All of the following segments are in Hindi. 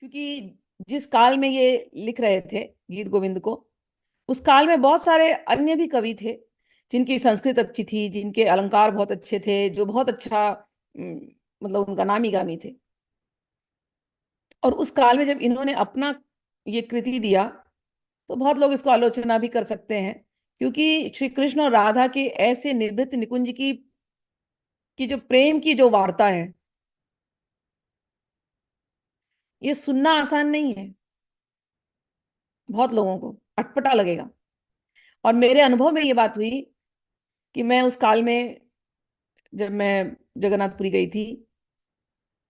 क्योंकि जिस काल में ये लिख रहे थे गीत गोविंद को, उस काल में बहुत सारे अन्य भी कवि थे जिनकी संस्कृत अच्छी थी, जिनके अलंकार बहुत अच्छे थे, जो बहुत अच्छा मतलब उनका नामी गामी थे। और उस काल में जब इन्होंने अपना ये कृति दिया, तो बहुत लोग इसको आलोचना भी कर सकते हैं, क्योंकि श्री कृष्ण और राधा के ऐसे निर्भृत निकुंज की जो प्रेम की जो वार्ता है, ये सुनना आसान नहीं है। बहुत लोगों को अटपटा लगेगा। और मेरे अनुभव में ये बात हुई कि मैं उस काल में, जब मैं जगन्नाथपुरी गई थी,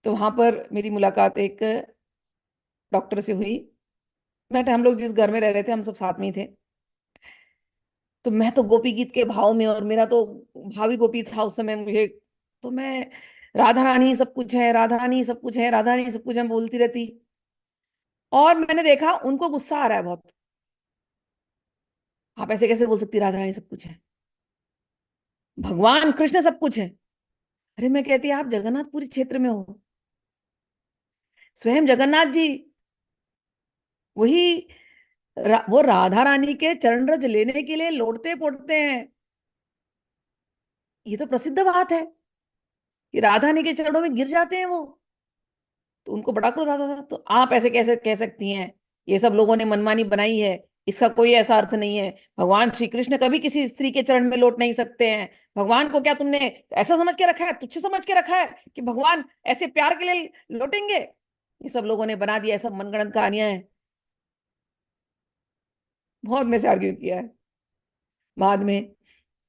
तो वहां पर मेरी मुलाकात एक डॉक्टर से हुई। हम लोग जिस घर में रह रहे थे, हम सब साथ में ही थे। तो मैं तो गोपी गीत के भाव में, और मेरा तो भावी गोपी था उस समय मुझे। तो मैं राधा रानी सब कुछ है, राधा रानी सब कुछ है, राधा रानी सब कुछ है बोलती रहती। और मैंने देखा उनको गुस्सा आ रहा है बहुत। आप ऐसे कैसे बोल सकती, राधा रानी सब कुछ है, भगवान कृष्ण सब कुछ है। अरे मैं कहती, आप जगन्नाथपुरी क्षेत्र में हो, स्वयं जगन्नाथ जी वही वो राधा रानी के चरण रज लेने के लिए लौटते पड़ते हैं। ये तो प्रसिद्ध बात है कि राधा रानी के चरणों में गिर जाते हैं वो। तो उनको बड़ा क्रोध आता था। तो आप ऐसे कैसे कह सकती हैं, ये सब लोगों ने मनमानी बनाई है, इसका कोई ऐसा अर्थ नहीं है। भगवान श्री कृष्ण कभी किसी स्त्री के चरण में लौट नहीं सकते हैं। भगवान को क्या तुमने ऐसा समझ के रखा है, तुच्छ समझ के रखा है कि भगवान ऐसे प्यार के लिए लौटेंगे? ये सब लोगों ने बना दिया, सब मनगढ़ंत कहानियां हैं। बहुत में से आर्ग्यू किया है। बाद में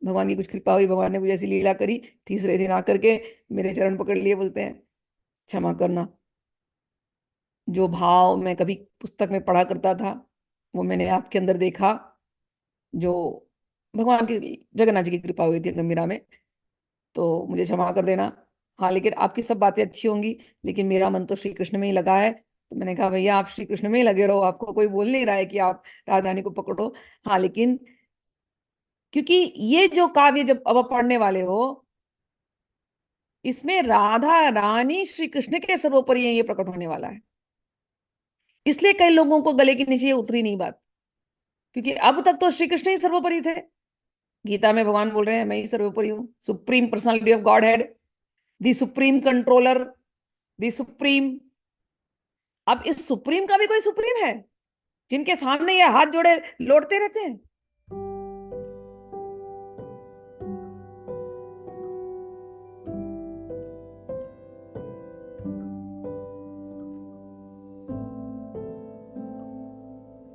भगवान की कुछ कृपा हुई, भगवान ने कुछ ऐसी लीला करी, तीसरे दिन आकर के मेरे चरण पकड़ लिए, बोलते हैं क्षमा करना, जो भाव मैं कभी पुस्तक में पढ़ा करता था वो मैंने आपके अंदर देखा। जो भगवान की, जगन्नाथ जी की कृपा हुई थी गंभीरा में, तो मुझे क्षमा कर देना। हाँ, लेकिन आपकी सब बातें अच्छी होंगी, लेकिन मेरा मन तो श्री कृष्ण में ही लगा है। तो मैंने कहा भैया, आप श्री कृष्ण में ही लगे रहो, आपको कोई बोल नहीं रहा है कि आप राजधानी को पकड़ो। हाँ, लेकिन क्योंकि ये जो काव्य जब अब आप पढ़ने वाले हो, इसमें राधा रानी श्री कृष्ण के सर्वोपरि है, ये प्रकट होने वाला है। इसलिए कई लोगों को गले के नीचे ये उतरी नहीं बात, क्योंकि अब तक तो श्री कृष्ण ही सर्वोपरि थे। गीता में भगवान बोल रहे हैं मैं ही सर्वोपरि हूँ, supreme personality of God head, the supreme controller, the supreme. अब इस सुप्रीम का भी कोई सुप्रीम है जिनके सामने ये हाथ जोड़े लौटते रहते हैं?